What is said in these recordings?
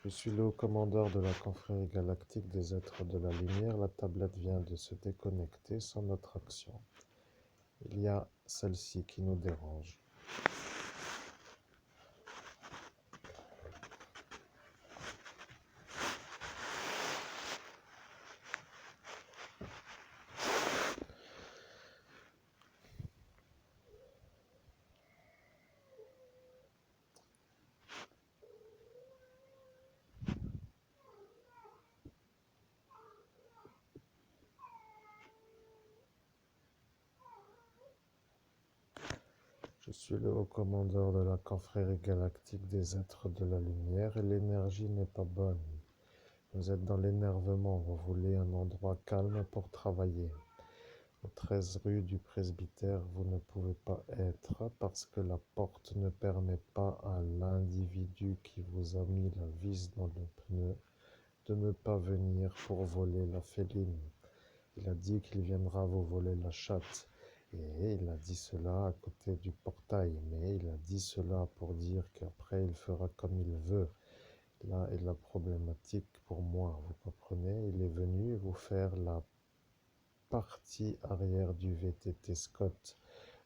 Je suis le haut commandeur de la confrérie galactique des êtres de la lumière. La tablette vient de se déconnecter sans notre action. Il y a celle-ci qui nous dérange. Je suis le haut commandeur de la confrérie galactique des êtres de la lumière et l'énergie n'est pas bonne. Vous êtes dans l'énervement, vous voulez un endroit calme pour travailler. Au 13 rue du Presbytère, vous ne pouvez pas être parce que la porte ne permet pas à l'individu qui vous a mis la vis dans le pneu de ne pas venir pour voler la féline. Il a dit qu'il viendra vous voler la chatte. Et il a dit cela à côté du portail, mais il a dit cela pour dire qu'après il fera comme il veut. Là est la problématique pour moi, vous comprenez? Il est venu vous faire la partie arrière du VTT Scott.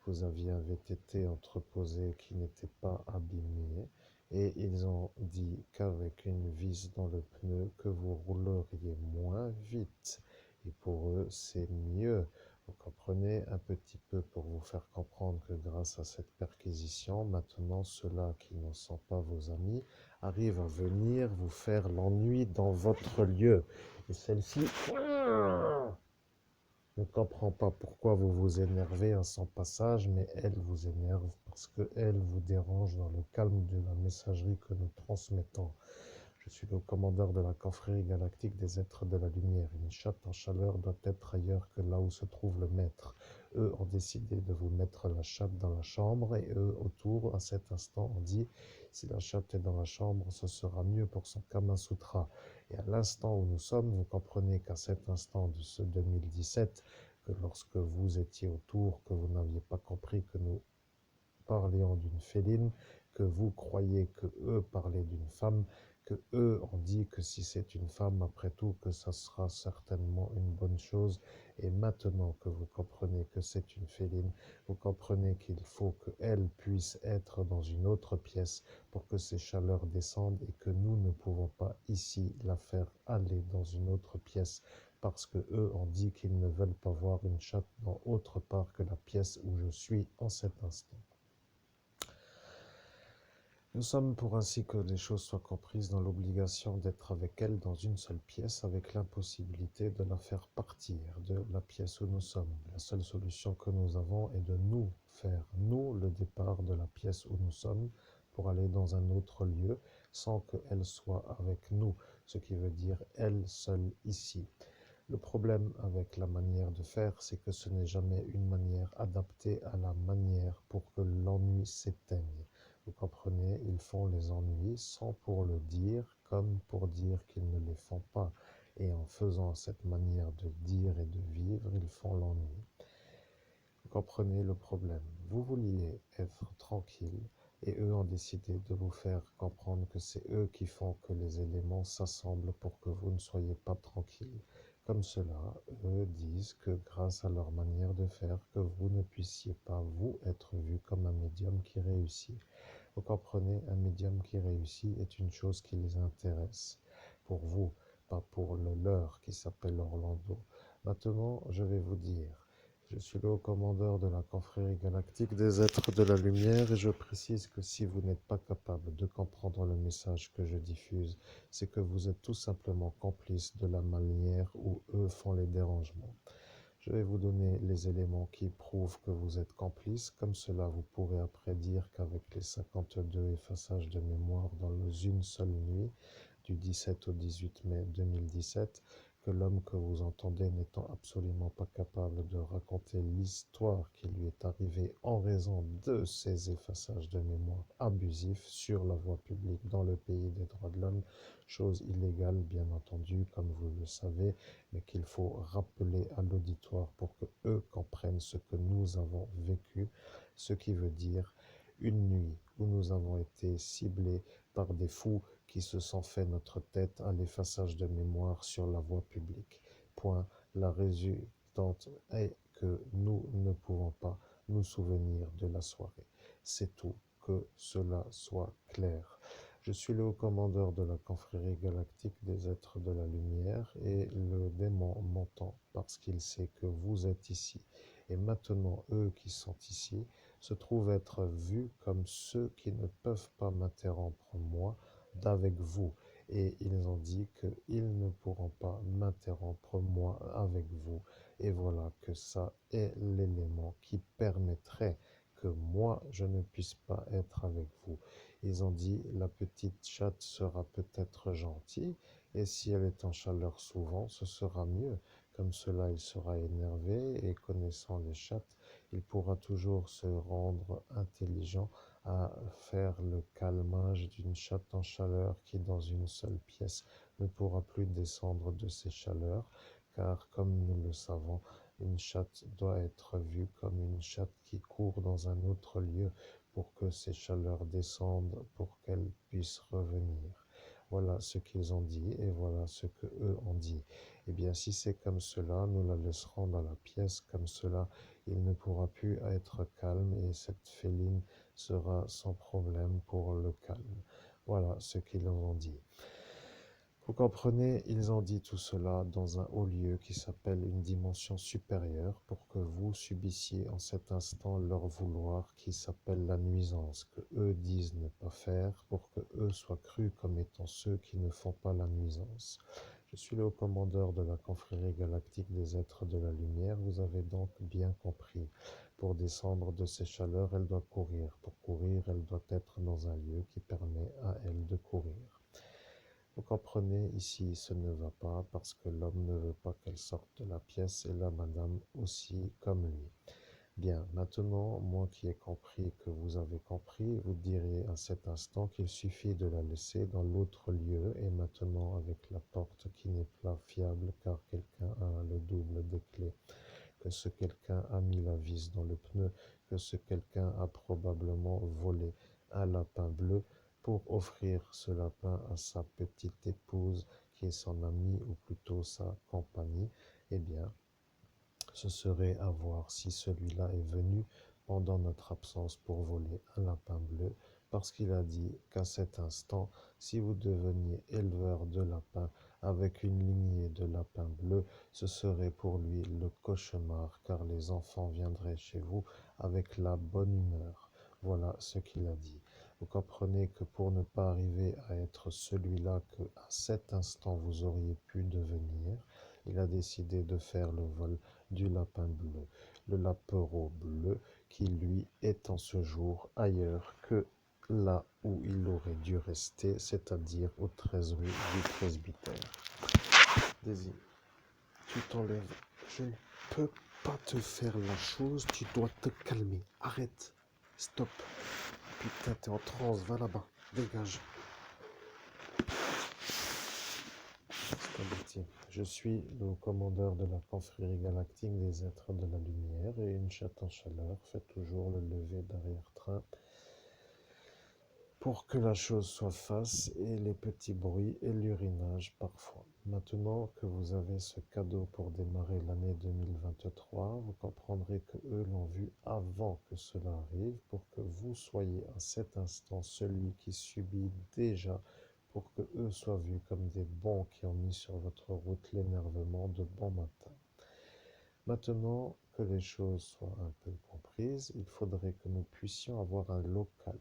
Vous aviez un VTT entreposé qui n'était pas abîmé et ils ont dit qu'avec une vis dans le pneu que vous rouleriez moins vite. Et pour eux, c'est mieux. Vous comprenez un petit peu pour vous faire comprendre que grâce à cette perquisition, maintenant ceux-là qui ne sont pas vos amis arrivent à venir vous faire l'ennui dans votre lieu. Et celle-ci ne comprend pas pourquoi vous vous énervez à son passage, mais elle vous énerve parce qu'elle vous dérange dans le calme de la messagerie que nous transmettons. Je suis le commandeur de la confrérie galactique des êtres de la lumière. Une chatte en chaleur doit être ailleurs que là où se trouve le maître. Eux ont décidé de vous mettre la chatte dans la chambre et eux autour, à cet instant, ont dit si la chatte est dans la chambre, ce sera mieux pour son Kama Sutra. Et à l'instant où nous sommes, vous comprenez qu'à cet instant de ce 2017, que lorsque vous étiez autour, que vous n'aviez pas compris que nous parlions d'une féline, que vous croyez que eux parlaient d'une femme, que eux ont dit que si c'est une femme, après tout, que ça sera certainement une bonne chose. Et maintenant que vous comprenez que c'est une féline, vous comprenez qu'il faut qu'elle puisse être dans une autre pièce pour que ces chaleurs descendent et que nous ne pouvons pas ici la faire aller dans une autre pièce parce que eux ont dit qu'ils ne veulent pas voir une chatte dans autre part que la pièce où je suis en cet instant. Nous sommes, pour ainsi que les choses soient comprises, dans l'obligation d'être avec elle dans une seule pièce, avec l'impossibilité de la faire partir de la pièce où nous sommes. La seule solution que nous avons est de nous faire, nous, le départ de la pièce où nous sommes pour aller dans un autre lieu sans qu'elle soit avec nous, ce qui veut dire elle seule ici. Le problème avec la manière de faire, c'est que ce n'est jamais une manière adaptée à la manière pour que l'ennui s'éteigne. Vous comprenez, ils font les ennuis sans pour le dire, comme pour dire qu'ils ne les font pas. Et en faisant cette manière de dire et de vivre, ils font l'ennui. Vous comprenez le problème. Vous vouliez être tranquille et eux ont décidé de vous faire comprendre que c'est eux qui font que les éléments s'assemblent pour que vous ne soyez pas tranquille. Comme cela, eux disent que grâce à leur manière de faire, que vous ne puissiez pas, vous, être vu comme un médium qui réussit. Vous comprenez, un médium qui réussit est une chose qui les intéresse. Pour vous, pas pour le leur qui s'appelle Orlando. Maintenant, je vais vous dire. Je suis le haut commandeur de la confrérie galactique des êtres de la lumière et je précise que si vous n'êtes pas capable de comprendre le message que je diffuse, c'est que vous êtes tout simplement complice de la manière où eux font les dérangements. Je vais vous donner les éléments qui prouvent que vous êtes complice. Comme cela, vous pourrez après dire qu'avec les 52 effaçages de mémoire dans une seule nuit, du 17 au 18 mai 2017, que l'homme que vous entendez n'étant absolument pas capable de raconter l'histoire qui lui est arrivée en raison de ces effaçages de mémoire abusifs sur la voie publique dans le pays des droits de l'homme, chose illégale bien entendu, comme vous le savez, mais qu'il faut rappeler à l'auditoire pour que eux comprennent ce que nous avons vécu, ce qui veut dire une nuit où nous avons été ciblés par des fous qui se sont fait notre tête à l'effaçage de mémoire sur la voie publique. Point. La résultante est que nous ne pouvons pas nous souvenir de la soirée. C'est tout, que cela soit clair. Je suis le haut commandeur de la confrérie galactique des êtres de la lumière et le démon m'entend parce qu'il sait que vous êtes ici. Et maintenant, eux qui sont ici se trouvent être vus comme ceux qui ne peuvent pas m'interrompre moi d'avec vous. Et ils ont dit qu'ils ne pourront pas m'interrompre moi avec vous. Et voilà que ça est l'élément qui permettrait que moi je ne puisse pas être avec vous. Ils ont dit la petite chatte sera peut-être gentille et si elle est en chaleur souvent, ce sera mieux. Comme cela, il sera énervé et connaissant les chattes, il pourra toujours se rendre intelligent à faire le calmage d'une chatte en chaleur qui, dans une seule pièce, ne pourra plus descendre de ses chaleurs, car, comme nous le savons, une chatte doit être vue comme une chatte qui court dans un autre lieu pour que ses chaleurs descendent, pour qu'elles puissent revenir. Voilà ce qu'ils ont dit et voilà ce que eux ont dit. Eh bien, si c'est comme cela, nous la laisserons dans la pièce comme cela. Il ne pourra plus être calme et cette féline sera sans problème pour le calme. Voilà ce qu'ils ont dit. Vous comprenez, ils ont dit tout cela dans un haut lieu qui s'appelle une dimension supérieure pour que vous subissiez en cet instant leur vouloir qui s'appelle la nuisance, que eux disent ne pas faire pour que eux soient crus comme étant ceux qui ne font pas la nuisance. Je suis le haut commandeur de la confrérie galactique des êtres de la lumière, vous avez donc bien compris. Pour descendre de ces chaleurs, elle doit courir. Pour courir, elle doit être dans un lieu qui permet à elle de courir. Vous comprenez, ici, ce ne va pas parce que l'homme ne veut pas qu'elle sorte de la pièce et la madame aussi comme lui. Bien, maintenant, moi qui ai compris que vous avez compris, vous direz à cet instant qu'il suffit de la laisser dans l'autre lieu et maintenant avec la porte qui n'est pas fiable car quelqu'un a le double des clés, que ce quelqu'un a mis la vis dans le pneu, que ce quelqu'un a probablement volé un lapin bleu pour offrir ce lapin à sa petite épouse qui est son amie ou plutôt sa compagnie, eh bien, ce serait à voir si celui-là est venu pendant notre absence pour voler un lapin bleu, parce qu'il a dit qu'à cet instant, si vous deveniez éleveur de lapins avec une lignée de lapins bleus, ce serait pour lui le cauchemar, car les enfants viendraient chez vous avec la bonne humeur. Voilà ce qu'il a dit. Vous comprenez que pour ne pas arriver à être celui-là que à cet instant vous auriez pu devenir, il a décidé de faire le vol du lapin bleu, le lapereau bleu qui lui est en ce jour ailleurs que là où il aurait dû rester, c'est-à-dire aux 13 rues du presbytère. Daisy, tu t'enlèves. Je ne peux pas te faire la chose, tu dois te calmer. Arrête. Stop. Putain, t'es en transe, va là-bas. Dégage. Stability. Je suis le commandeur de la confrérie galactique des êtres de la lumière et une chatte en chaleur fait toujours le lever d'arrière-train pour que la chose soit face et les petits bruits et l'urinage parfois. Maintenant que vous avez ce cadeau pour démarrer l'année 2023, vous comprendrez que eux l'ont vu avant que cela arrive pour que vous soyez à cet instant celui qui subit déjà pour que eux soient vus comme des bons qui ont mis sur votre route l'énervement de bon matin. Maintenant que les choses soient un peu comprises, il faudrait que nous puissions avoir un local.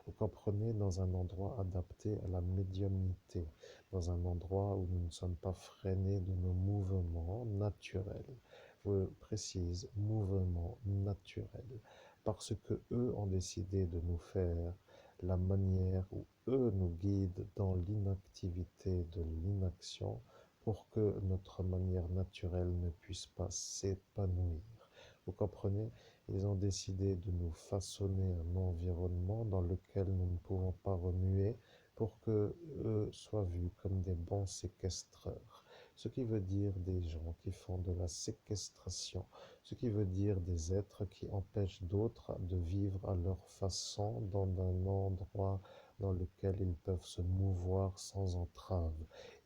Vous comprenez, dans un endroit adapté à la médiumnité, dans un endroit où nous ne sommes pas freinés de nos mouvements naturels. Je précise, mouvements naturels, parce que eux ont décidé de nous faire la manière où eux nous guident dans l'inactivité de l'inaction pour que notre manière naturelle ne puisse pas s'épanouir. Vous comprenez? Ils ont décidé de nous façonner un environnement dans lequel nous ne pouvons pas remuer pour que eux soient vus comme des bons séquestreurs. Ce qui veut dire des gens qui font de la séquestration, ce qui veut dire des êtres qui empêchent d'autres de vivre à leur façon dans un endroit dans lequel ils peuvent se mouvoir sans entrave.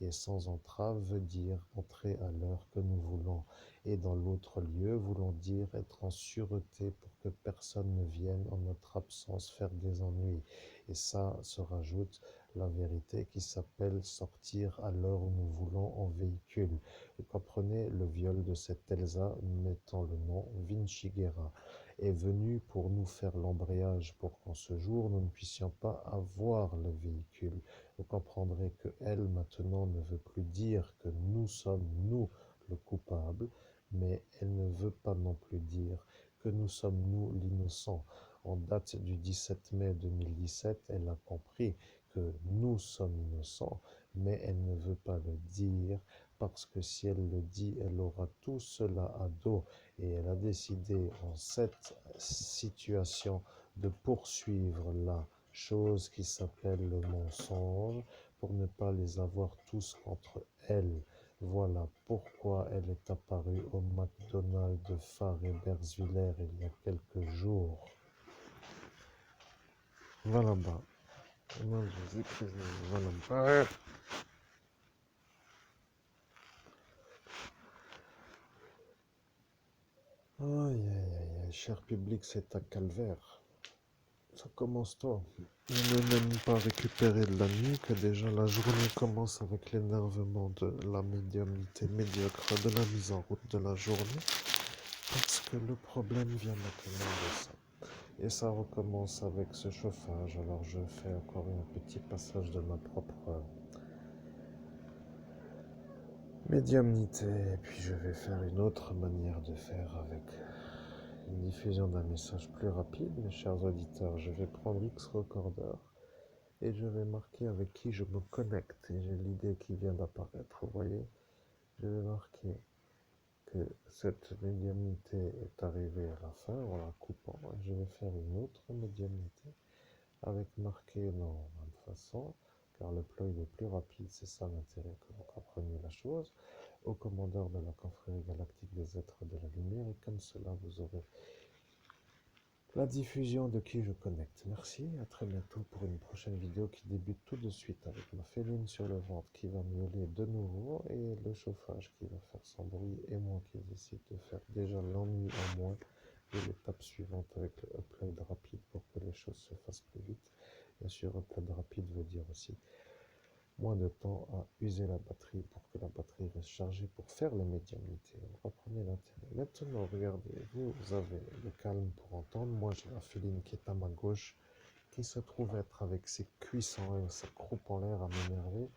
Et sans entrave veut dire entrer à l'heure que nous voulons. Et dans l'autre lieu, voulons dire être en sûreté pour que personne ne vienne en notre absence faire des ennuis. Et ça se rajoute la vérité qui s'appelle sortir à l'heure où nous voulons en véhicule. Vous comprenez, le viol de cette Elsa, mettant le nom Vinciguerra, est venu pour nous faire l'embrayage pour qu'en ce jour nous ne puissions pas avoir le véhicule. Vous comprendrez que elle maintenant ne veut plus dire que nous sommes nous le coupable, mais elle ne veut pas non plus dire que nous sommes nous l'innocent. En date du 17 mai 2017, elle a compris que nous sommes innocents, mais elle ne veut pas le dire parce que si elle le dit, elle aura tout cela à dos et elle a décidé en cette situation de poursuivre la chose qui s'appelle le mensonge pour ne pas les avoir tous contre elle. Voilà pourquoi elle est apparue au McDonald's de Far Eberswiller il y a quelques jours. Voilà bas. Non, voilà. Aïe, aïe, aïe, cher public, c'est un calvaire. Ça commence tôt. Je n'ai même pas récupéré de la nuit que déjà la journée commence avec l'énervement de la médiumnité médiocre de la mise en route de la journée. Parce que le problème vient maintenant de ça. Et ça recommence avec ce chauffage. Alors je fais encore un petit passage de ma propre médiumnité. Et puis je vais faire une autre manière de faire avec une diffusion d'un message plus rapide. Mes chers auditeurs, je vais prendre X Recorder et je vais marquer avec qui je me connecte. Et j'ai l'idée qui vient d'apparaître. Vous voyez, je vais marquer que cette médiumnité est arrivée à la fin en la coupant. Et je vais faire une autre médiumnité avec marqué dans la même façon, car le plug est plus rapide, c'est ça l'intérêt que vous compreniez la chose, au commandeur de la confrérie galactique des êtres de la lumière, et comme cela vous aurez la diffusion de qui je connecte. Merci, à très bientôt pour une prochaine vidéo qui débute tout de suite avec ma féline sur le ventre qui va miauler de nouveau et le chauffage qui va faire son bruit et moi qui décide de faire déjà l'ennui en moins de l'étape suivante avec le upload rapide pour que les choses se fassent plus vite. Bien sûr, upload rapide veut dire aussi moins de temps à user la batterie pour que la batterie reste chargée pour faire les médiumnités. Vous comprenez l'intérêt. Maintenant, regardez, vous avez le calme pour entendre. Moi, j'ai la féline qui est à ma gauche, qui se trouve être avec ses cuissons et sa croupe en l'air à m'énerver.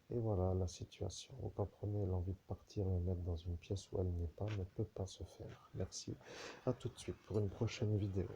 Et voilà la situation. Vous comprenez, l'envie de partir me mettre dans une pièce où elle n'est pas ne peut pas se faire. Merci. À tout de suite pour une prochaine vidéo.